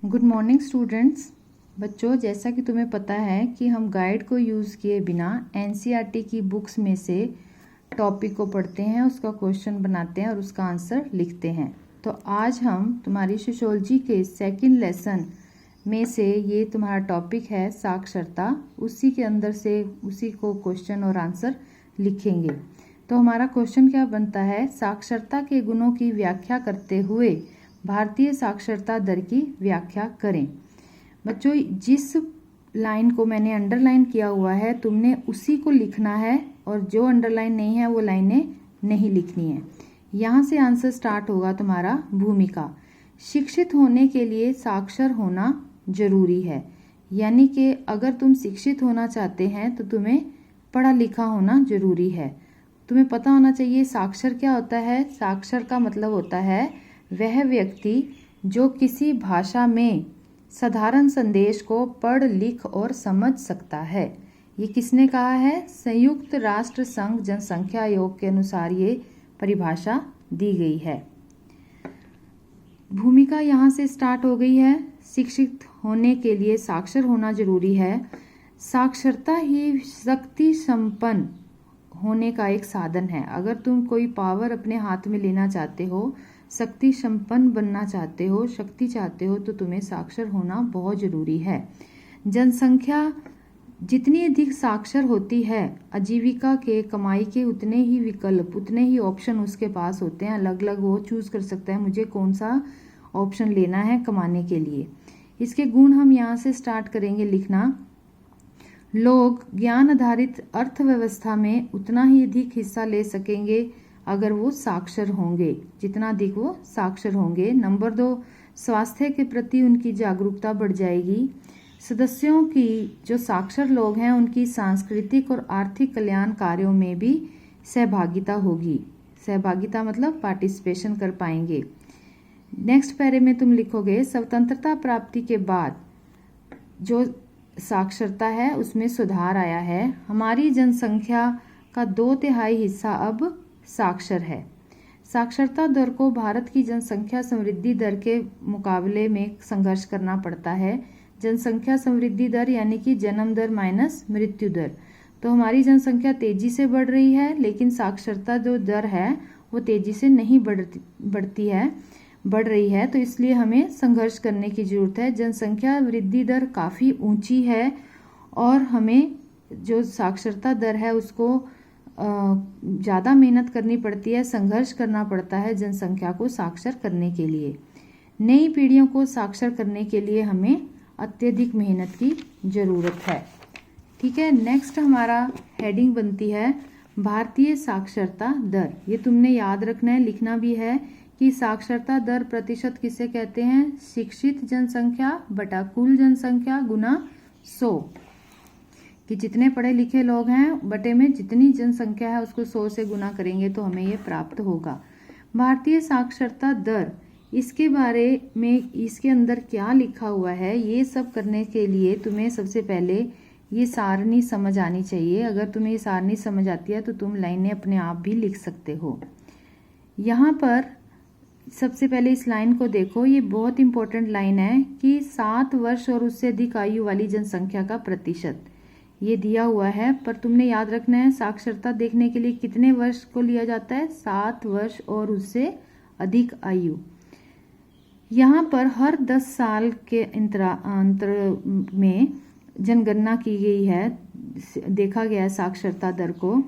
Good morning students. बच्चों, जैसा कि तुम्हें पता है कि हम गाइड को यूज़ किए बिना एनसीईआरटी की बुक्स में से टॉपिक को पढ़ते हैं, उसका क्वेश्चन बनाते हैं और उसका आंसर लिखते हैं। तो आज हम तुम्हारी सोशियोलॉजी के सेकंड लेसन में से ये तुम्हारा टॉपिक है साक्षरता, उसी के अंदर से उसी को क्वेश्चन और आंसर लिखेंगे। तो हमारा क्वेश्चन क्या बनता है, साक्षरता के गुणों की व्याख्या करते हुए भारतीय साक्षरता दर की व्याख्या करें। बच्चों, जिस लाइन को मैंने अंडरलाइन किया हुआ है तुमने उसी को लिखना है और जो अंडरलाइन नहीं है वो लाइनें नहीं लिखनी है। यहाँ से आंसर स्टार्ट होगा तुम्हारा भूमिका। शिक्षित होने के लिए साक्षर होना जरूरी है, यानी कि अगर तुम शिक्षित होना चाहते हैं तो तुम्हें पढ़ा लिखा होना जरूरी है। तुम्हें पता होना चाहिए साक्षर क्या होता है। साक्षर का मतलब होता है वह व्यक्ति जो किसी भाषा में साधारण संदेश को पढ़ लिख और समझ सकता है। ये किसने कहा है? संयुक्त राष्ट्र संघ जनसंख्या आयोग के अनुसार ये परिभाषा दी गई है। भूमिका यहाँ से स्टार्ट हो गई है। शिक्षित होने के लिए साक्षर होना जरूरी है। साक्षरता ही शक्ति संपन्न होने का एक साधन है। अगर तुम कोई पावर अपने हाथ में लेना चाहते हो, शक्ति संपन्न बनना चाहते हो, शक्ति चाहते हो, तो तुम्हें साक्षर होना बहुत जरूरी है। जनसंख्या जितनी अधिक साक्षर होती है, आजीविका के कमाई के उतने ही विकल्प, उतने ही ऑप्शन उसके पास होते हैं। अलग अलग वो चूज कर सकता है मुझे कौन सा ऑप्शन लेना है कमाने के लिए। इसके गुण हम यहाँ से स्टार्ट करेंगे लिखना। लोग ज्ञान आधारित अर्थव्यवस्था में उतना ही अधिक हिस्सा ले सकेंगे अगर वो साक्षर होंगे, जितना अधिक वो साक्षर होंगे। नंबर 2, स्वास्थ्य के प्रति उनकी जागरूकता बढ़ जाएगी। सदस्यों की जो साक्षर लोग हैं उनकी सांस्कृतिक और आर्थिक कल्याण कार्यों में भी सहभागिता होगी। सहभागिता मतलब पार्टिसिपेशन कर पाएंगे। नेक्स्ट पैरे में तुम लिखोगे स्वतंत्रता प्राप्ति के बाद जो साक्षरता है उसमें सुधार आया है। हमारी जनसंख्या का 2/3 हिस्सा अब साक्षर है। साक्षरता दर को भारत की जनसंख्या समृद्धि दर के मुकाबले में संघर्ष करना पड़ता है। जनसंख्या समृद्धि दर यानी कि जन्म दर माइनस मृत्यु दर। तो हमारी जनसंख्या तेजी से बढ़ रही है, लेकिन साक्षरता जो दर है वो तेजी से नहीं बढ़ रही है। तो इसलिए हमें संघर्ष करने की जरूरत है। जनसंख्या वृद्धि दर काफ़ी ऊंची है और हमें जो साक्षरता दर है उसको ज़्यादा मेहनत करनी पड़ती है, संघर्ष करना पड़ता है जनसंख्या को साक्षर करने के लिए। नई पीढ़ियों को साक्षर करने के लिए हमें अत्यधिक मेहनत की ज़रूरत है। ठीक है, नेक्स्ट हमारा हेडिंग बनती है भारतीय साक्षरता दर। ये तुमने याद रखना है, लिखना भी है कि साक्षरता दर प्रतिशत किसे कहते हैं? शिक्षित जनसंख्या बटा कुल जनसंख्या गुना 100, कि जितने पढ़े लिखे लोग हैं बटे में जितनी जनसंख्या है उसको 100 से गुना करेंगे तो हमें ये प्राप्त होगा। भारतीय साक्षरता दर, इसके बारे में इसके अंदर क्या लिखा हुआ है ये सब करने के लिए तुम्हें सबसे पहले ये सारणी समझ आनी चाहिए। अगर तुम्हें ये सारणी समझ आती है तो तुम लाइनें अपने आप भी लिख सकते हो। यहाँ पर सबसे पहले इस लाइन को देखो, ये बहुत इंपॉर्टेंट लाइन है कि 7 वर्ष और उससे अधिक आयु वाली जनसंख्या का प्रतिशत ये दिया हुआ है। पर तुमने याद रखना है साक्षरता देखने के लिए कितने वर्ष को लिया जाता है? 7 वर्ष और उससे अधिक आयु। यहाँ पर हर 10 साल के अंतर में जनगणना की गई है, देखा गया है साक्षरता दर को।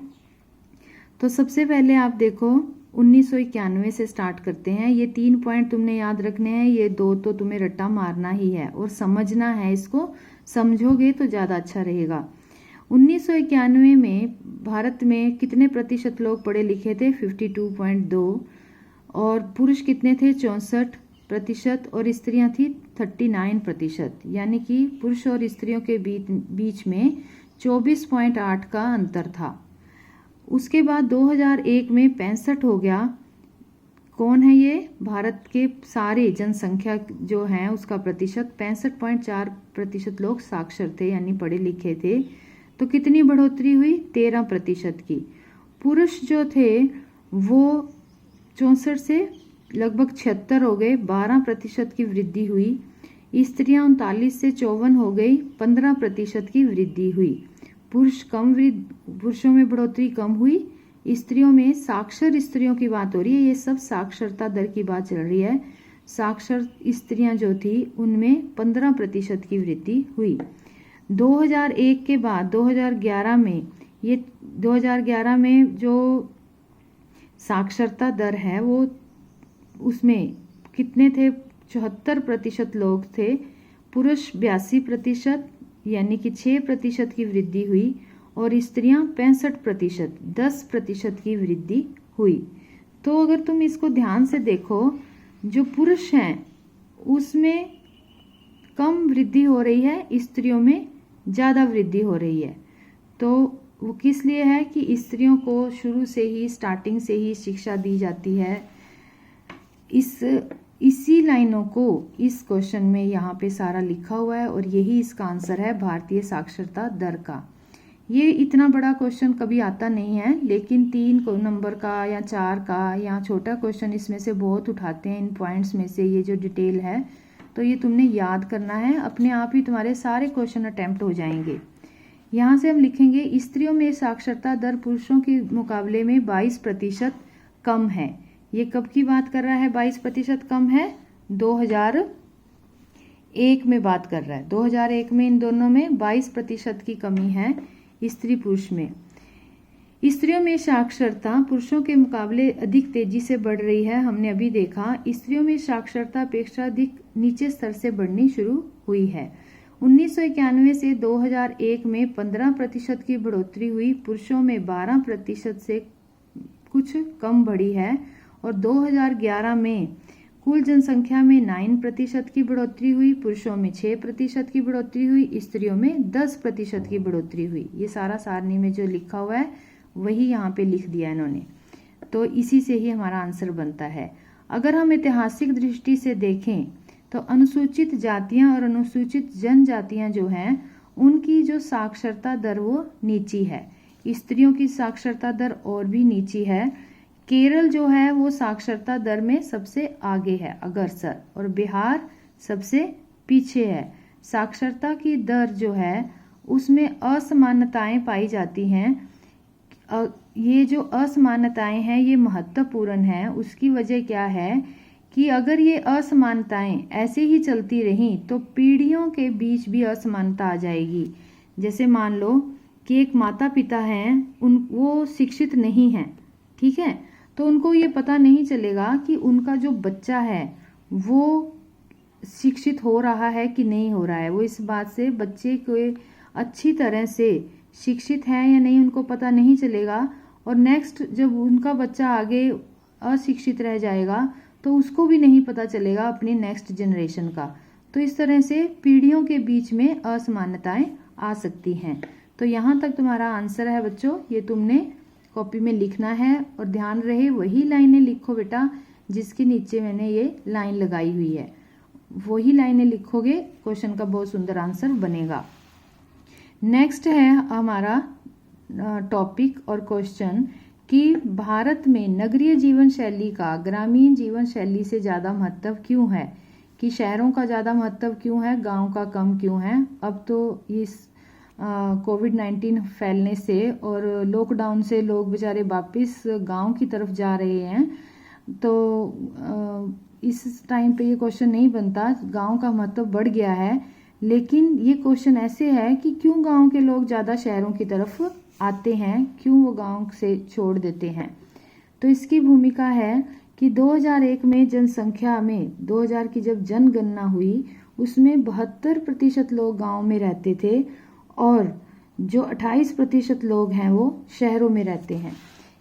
तो सबसे पहले आप देखो 1991 से स्टार्ट करते हैं। ये 3 पॉइंट तुमने याद रखने हैं, ये 2 तो तुम्हें रट्टा मारना ही है और समझना है। इसको समझोगे तो ज़्यादा अच्छा रहेगा। 1991 में भारत में कितने प्रतिशत लोग पढ़े लिखे थे? 52.2। और पुरुष कितने थे? 64% और स्त्रियां थी 39%। यानी कि पुरुष और स्त्रियों के बीच में 24.8 का अंतर था। उसके बाद 2001 में 65 हो गया। कौन है ये? भारत के सारे जनसंख्या जो है उसका प्रतिशत 65.4% लोग साक्षर थे यानी पढ़े लिखे थे। तो कितनी बढ़ोतरी हुई? 13% की। पुरुष जो थे वो 64 से लगभग 76 हो गए, 12% की वृद्धि हुई। स्त्रियां 39 से 54 हो गई, 15% की वृद्धि हुई। पुरुषों में बढ़ोतरी कम हुई, स्त्रियों में, साक्षर स्त्रियों की बात हो रही है, ये सब साक्षरता दर की बात चल रही है। साक्षर स्त्रियां जो थी उनमें 15% की वृद्धि हुई। 2001 के बाद 2011 में जो साक्षरता दर है वो उसमें कितने थे? 74% लोग थे, पुरुष 82%, यानी कि 6% की वृद्धि हुई, और स्त्रियां 65%, 10% की वृद्धि हुई। तो अगर तुम इसको ध्यान से देखो, जो पुरुष हैं उसमें कम वृद्धि हो रही है, स्त्रियों में ज़्यादा वृद्धि हो रही है। तो वो किस लिए है कि स्त्रियों को शुरू से ही, स्टार्टिंग से ही शिक्षा दी जाती है। इसी लाइनों को इस क्वेश्चन में यहाँ पे सारा लिखा हुआ है और यही इसका आंसर है, भारतीय साक्षरता दर का। ये इतना बड़ा क्वेश्चन कभी आता नहीं है, लेकिन 3 नंबर का या 4 का या छोटा क्वेश्चन इसमें से बहुत उठाते हैं, इन पॉइंट्स में से ये जो डिटेल है। तो ये तुमने याद करना है, अपने आप ही तुम्हारे सारे क्वेश्चन अटेम्प्ट हो जाएंगे। यहाँ से हम लिखेंगे, स्त्रियों में साक्षरता दर पुरुषों के मुकाबले में 22% कम है। ये कब की बात कर रहा है? 22% कम है, 2001 में बात कर रहा है। 2001 में इन दोनों में 22% की कमी है, स्त्री पुरुष में। स्त्रियों में साक्षरता पुरुषों के मुकाबले अधिक तेजी से बढ़ रही है। हमने अभी देखा, स्त्रियों में साक्षरता अपेक्षाकृत नीचे स्तर से बढ़नी शुरू हुई है। 1991 से 2001 में 15% की बढ़ोतरी हुई, पुरुषों में 12% से कुछ कम बढ़ी है, और 2011 में कुल जनसंख्या में 9% की बढ़ोतरी हुई, पुरुषों में 6% की बढ़ोतरी हुई, स्त्रियों में 10% की बढ़ोतरी हुई। ये सारा सारणी में जो लिखा हुआ है वही यहाँ पे लिख दिया इन्होंने, तो इसी से ही हमारा आंसर बनता है। अगर हम ऐतिहासिक दृष्टि से देखें तो अनुसूचित जातियां और अनुसूचित जनजातियां जो हैं उनकी जो साक्षरता दर वो नीची है, स्त्रियों की साक्षरता दर और भी नीची है। केरल जो है वो साक्षरता दर में सबसे आगे है, अग्रसर, और बिहार सबसे पीछे है। साक्षरता की दर जो है उसमें असमानताएं पाई जाती हैं। ये जो असमानताएं हैं ये महत्वपूर्ण है। उसकी वजह क्या है कि अगर ये असमानताएं ऐसे ही चलती रहीं तो पीढ़ियों के बीच भी असमानता आ जाएगी। जैसे मान लो कि एक माता पिता हैं, वो शिक्षित नहीं हैं, ठीक है, तो उनको ये पता नहीं चलेगा कि उनका जो बच्चा है वो शिक्षित हो रहा है कि नहीं हो रहा है। वो इस बात से बच्चे को अच्छी तरह से शिक्षित है या नहीं उनको पता नहीं चलेगा, और नेक्स्ट जब उनका बच्चा आगे अशिक्षित रह जाएगा तो उसको भी नहीं पता चलेगा अपनी नेक्स्ट जनरेशन का। तो इस तरह से पीढ़ियों के बीच में असमानताएं आ सकती हैं। तो यहाँ तक तुम्हारा आंसर है बच्चों, ये तुमने कॉपी में लिखना है, और ध्यान रहे वही लाइनें लिखो बेटा जिसके नीचे मैंने ये लाइन लगाई हुई है, वही लाइनें लिखोगे, क्वेश्चन का बहुत सुंदर आंसर बनेगा। नेक्स्ट है हमारा टॉपिक और क्वेश्चन कि भारत में नगरीय जीवन शैली का ग्रामीण जीवन शैली से ज़्यादा महत्व क्यों है, कि शहरों का ज़्यादा महत्व क्यों है, गांव का कम क्यों है। अब तो इस कोविड-19 फैलने से और लॉकडाउन से लोग बेचारे वापस गांव की तरफ जा रहे हैं, तो इस टाइम पे ये क्वेश्चन नहीं बनता, गांव का महत्व बढ़ गया है। लेकिन ये क्वेश्चन ऐसे है कि क्यों गांव के लोग ज़्यादा शहरों की तरफ आते हैं, क्यों वो गांव से छोड़ देते हैं। तो इसकी भूमिका है कि 2001 में जनसंख्या में 2000 की जब जनगणना हुई उसमें 72% लोग गांव में रहते थे, और जो 28% लोग हैं वो शहरों में रहते हैं।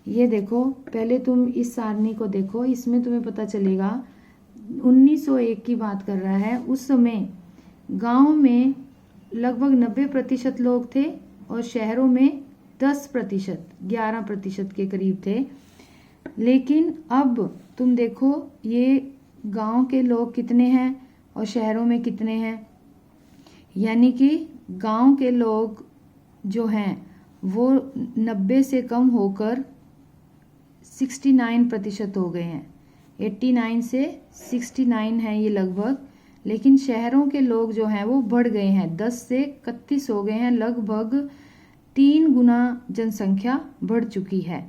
ये देखो, पहले तुम इस सारणी को देखो, इसमें तुम्हें पता चलेगा 1901 की बात कर रहा है। उस समय गांव में लगभग 90% लोग थे और शहरों में 10%, 11% के करीब थे। लेकिन अब तुम देखो ये गांव के लोग कितने हैं और शहरों में कितने हैं, यानी कि गांव के लोग जो हैं वो 90 से कम होकर 69% हो गए हैं। 89 से 69 है ये लगभग, लेकिन शहरों के लोग जो हैं वो बढ़ गए हैं, 10 से 31 हो गए हैं, लगभग 3 गुना जनसंख्या बढ़ चुकी है।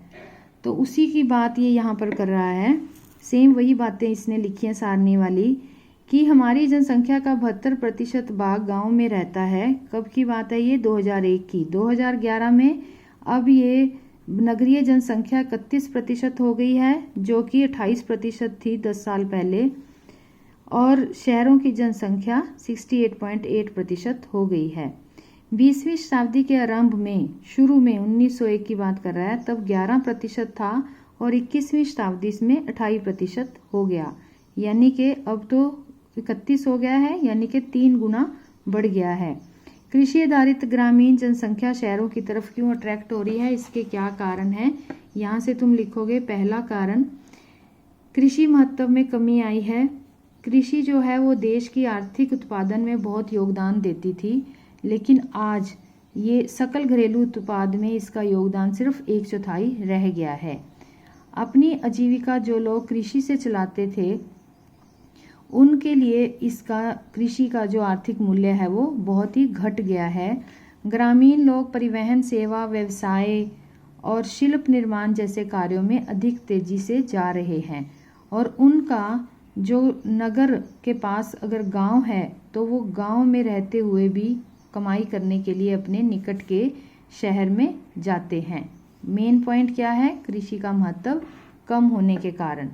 तो उसी की बात ये यहाँ पर कर रहा है, सेम वही बातें इसने लिखी हैं सारणी वाली, कि हमारी जनसंख्या का 72% भाग गांव में रहता है। कब की बात है ये? 2001 की। 2011 में अब ये नगरीय जनसंख्या 31% हो गई है, जो कि 28% थी 10 साल पहले, और शहरों की जनसंख्या 68.8% हो गई है। 20वीं शताब्दी के आरंभ में, शुरू में 1901 की बात कर रहा है, तब 11% था और 21वीं शताब्दी में 28% हो गया, यानी कि अब तो 31 हो गया है, यानी कि 3 गुना बढ़ गया है। कृषि आधारित ग्रामीण जनसंख्या शहरों की तरफ क्यों अट्रैक्ट हो रही है, इसके क्या कारण हैं? यहाँ से तुम लिखोगे, पहला कारण कृषि महत्व में कमी आई है। कृषि जो है वो देश की आर्थिक उत्पादन में बहुत योगदान देती थी, लेकिन आज ये सकल घरेलू उत्पाद में इसका योगदान सिर्फ 1/4 रह गया है। अपनी आजीविका जो लोग कृषि से चलाते थे, उनके लिए इसका कृषि का जो आर्थिक मूल्य है वो बहुत ही घट गया है। ग्रामीण लोग परिवहन सेवा, व्यवसाय और शिल्प निर्माण जैसे कार्यों में अधिक तेजी से जा रहे हैं, और उनका जो नगर के पास अगर गांव है तो वो गांव में रहते हुए भी कमाई करने के लिए अपने निकट के शहर में जाते हैं। मेन पॉइंट क्या है? कृषि का महत्व कम होने के कारण।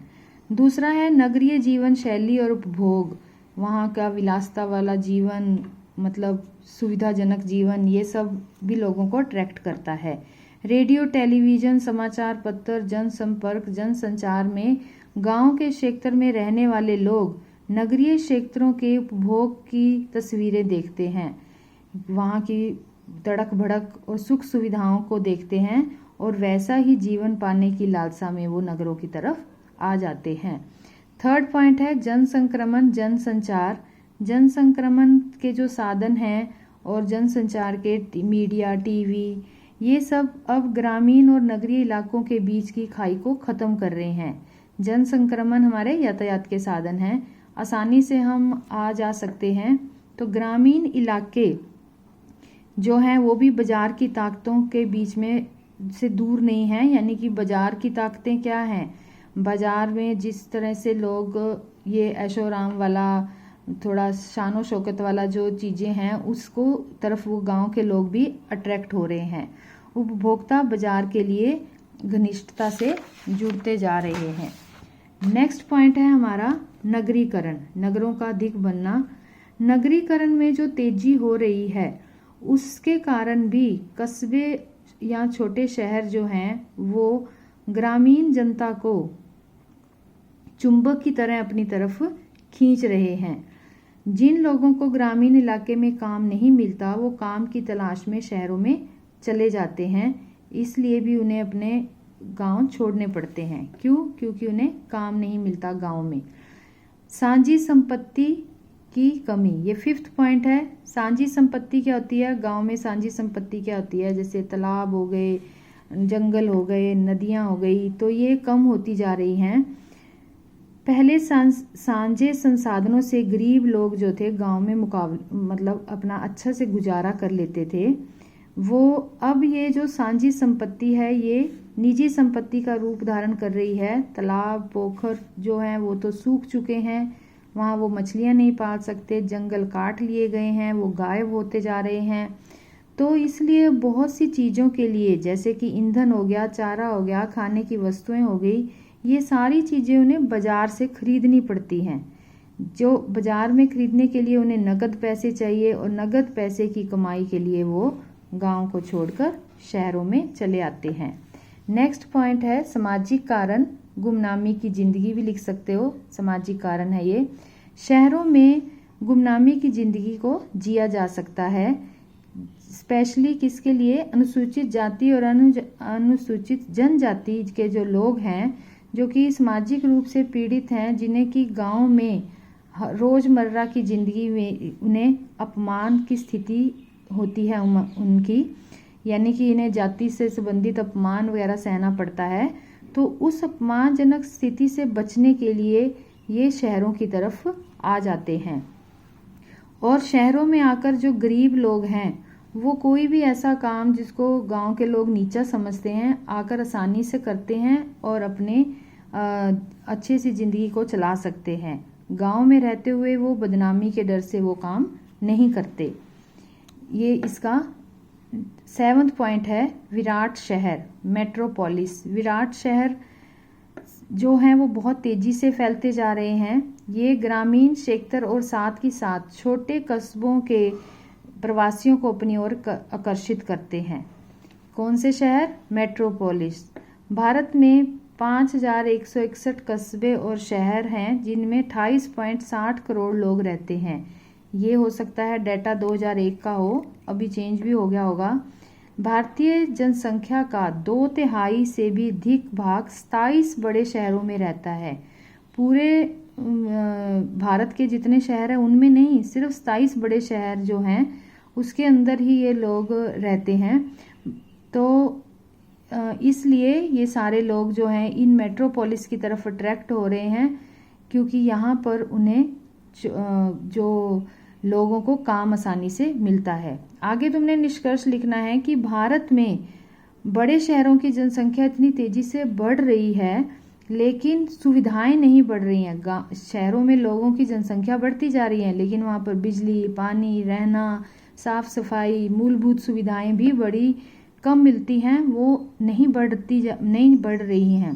दूसरा है नगरीय जीवन शैली और उपभोग, वहाँ का विलासता वाला जीवन, मतलब सुविधाजनक जीवन, ये सब भी लोगों को अट्रैक्ट करता है। रेडियो, टेलीविज़न, समाचार पत्र, जनसंपर्क, जनसंचार में गांव के क्षेत्र में रहने वाले लोग नगरीय क्षेत्रों के उपभोग की तस्वीरें देखते हैं, वहाँ की तड़क भड़क और सुख सुविधाओं को देखते हैं, और वैसा ही जीवन पाने की लालसा में वो नगरों की तरफ आ जाते हैं। थर्ड पॉइंट है जनसंक्रमण, जनसंचार। जनसंक्रमण के जो साधन हैं और जनसंचार के मीडिया, टीवी, ये सब अब ग्रामीण और नगरीय इलाकों के बीच की खाई को ख़त्म कर रहे हैं। जनसंक्रमण हमारे यातायात के साधन हैं, आसानी से हम आ जा सकते हैं। तो ग्रामीण इलाके जो हैं वो भी बाजार की ताकतों के बीच में से दूर नहीं हैं, यानी कि बाजार की ताकतें क्या हैं? बाजार में जिस तरह से लोग ये ऐशो आराम वाला, थोड़ा शानो शौकत वाला जो चीज़ें हैं, उसको तरफ वो गांव के लोग भी अट्रैक्ट हो रहे हैं। उपभोक्ता बाजार के लिए घनिष्ठता से जुड़ते जा रहे हैं। नेक्स्ट पॉइंट है हमारा नगरीकरण, नगरों का अधिक बनना। नगरीकरण में जो तेजी हो रही है उसके कारण भी कस्बे या छोटे शहर जो हैं वो ग्रामीण जनता को चुंबक की तरह अपनी तरफ खींच रहे हैं। जिन लोगों को ग्रामीण इलाके में काम नहीं मिलता वो काम की तलाश में शहरों में चले जाते हैं, इसलिए भी उन्हें अपने गांव छोड़ने पड़ते हैं। क्यों? क्योंकि उन्हें काम नहीं मिलता गांव में। साझी संपत्ति की कमी, ये 5th पॉइंट है। साझी संपत्ति क्या होती है? गांव में साझी संपत्ति क्या होती है? जैसे तालाब हो गए, जंगल हो गए, नदियां हो गई, तो ये कम होती जा रही हैं। पहले साझे संसाधनों से गरीब लोग जो थे गांव में मतलब अपना अच्छा से गुजारा कर लेते थे, वो अब ये जो साझी संपत्ति है ये निजी संपत्ति का रूप धारण कर रही है। तालाब, पोखर जो हैं वो तो सूख चुके हैं, वहाँ वो मछलियाँ नहीं पाल सकते, जंगल काट लिए गए हैं, वो गायब होते जा रहे हैं। तो इसलिए बहुत सी चीज़ों के लिए, जैसे कि ईंधन हो गया, चारा हो गया, खाने की वस्तुएं हो गई, ये सारी चीज़ें उन्हें बाज़ार से खरीदनी पड़ती हैं। जो बाज़ार में खरीदने के लिए उन्हें नगद पैसे चाहिए, और नगद पैसे की कमाई के लिए वो गांव को छोड़कर शहरों में चले आते हैं। नेक्स्ट पॉइंट है सामाजिक कारण, गुमनामी की ज़िंदगी भी लिख सकते हो, सामाजिक कारण है ये। शहरों में गुमनामी की ज़िंदगी को जिया जा सकता है, स्पेशली किसके लिए? अनुसूचित जाति और अनुसूचित जनजाति के जो लोग हैं, जो कि सामाजिक रूप से पीड़ित हैं, जिन्हें कि गांव में रोज़मर्रा की ज़िंदगी में उन्हें अपमान की स्थिति होती है उनकी, यानी कि इन्हें जाति से संबंधित अपमान वगैरह सहना पड़ता है। तो उस अपमानजनक स्थिति से बचने के लिए ये शहरों की तरफ आ जाते हैं। और शहरों में आकर जो गरीब लोग हैं वो कोई भी ऐसा काम जिसको गांव के लोग नीचा समझते हैं आकर आसानी से करते हैं और अपने अच्छी सी ज़िंदगी को चला सकते हैं। गांव में रहते हुए वो बदनामी के डर से वो काम नहीं करते। ये इसका 7वां पॉइंट है विराट शहर, मेट्रोपोलिस। विराट शहर जो हैं वो बहुत तेज़ी से फैलते जा रहे हैं। ये ग्रामीण क्षेत्र और साथ ही साथ छोटे कस्बों के प्रवासियों को अपनी ओर आकर्षित करते हैं। कौन से शहर? मेट्रोपोलिस। भारत में 5161 कस्बे और शहर हैं जिनमें 28.60 करोड़ लोग रहते हैं। ये हो सकता है डाटा 2001 का हो, अभी चेंज भी हो गया होगा। भारतीय जनसंख्या का 2/3 से भी अधिक भाग 27 बड़े शहरों में रहता है। पूरे भारत के जितने शहर हैं उनमें नहीं, सिर्फ 27 बड़े शहर जो हैं उसके अंदर ही ये लोग रहते हैं। तो इसलिए ये सारे लोग जो हैं इन मेट्रोपोलिस की तरफ अट्रैक्ट हो रहे हैं क्योंकि यहाँ पर उन्हें जो लोगों को काम आसानी से मिलता है। आगे तुमने निष्कर्ष लिखना है कि भारत में बड़े शहरों की जनसंख्या इतनी तेजी से बढ़ रही है लेकिन सुविधाएं नहीं बढ़ रही हैं। शहरों में लोगों की जनसंख्या बढ़ती जा रही है लेकिन वहाँ पर बिजली, पानी, रहना, साफ सफाई, मूलभूत सुविधाएं भी बड़ी कम मिलती हैं, वो नहीं बढ़ रही हैं।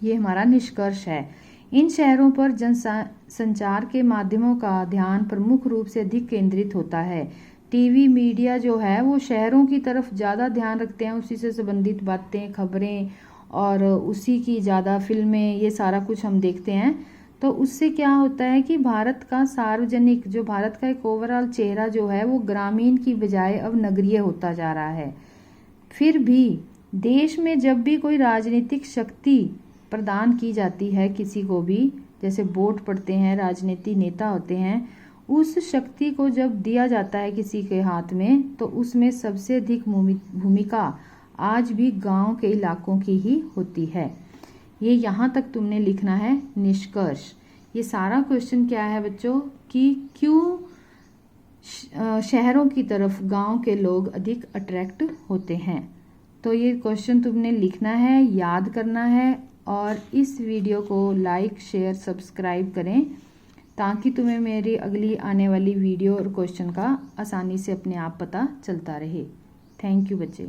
ये हमारा निष्कर्ष है। इन शहरों पर जनसंचार के माध्यमों का ध्यान प्रमुख रूप से अधिक केंद्रित होता है। टीवी मीडिया जो है वो शहरों की तरफ ज़्यादा ध्यान रखते हैं, उसी से संबंधित बातें, खबरें और उसी की ज़्यादा फिल्में, ये सारा कुछ हम देखते हैं। तो उससे क्या होता है कि भारत का सार्वजनिक, जो भारत का एक ओवरऑल चेहरा जो है वो ग्रामीण की बजाय अब नगरीय होता जा रहा है। फिर भी देश में जब भी कोई राजनीतिक शक्ति प्रदान की जाती है किसी को भी, जैसे वोट पड़ते हैं, राजनीतिक नेता होते हैं, उस शक्ति को जब दिया जाता है किसी के हाथ में तो उसमें सबसे अधिक भूमिका आज भी गांव के इलाकों की ही होती है। ये यहाँ तक तुमने लिखना है निष्कर्ष। ये सारा क्वेश्चन क्या है बच्चों कि क्यों शहरों की तरफ गांव के लोग अधिक अट्रैक्ट होते हैं। तो ये क्वेश्चन तुमने लिखना है, याद करना है और इस वीडियो को लाइक, शेयर, सब्सक्राइब करें ताकि तुम्हें मेरी अगली आने वाली वीडियो और क्वेश्चन का आसानी से अपने आप पता चलता रहे। थैंक यू बच्चे।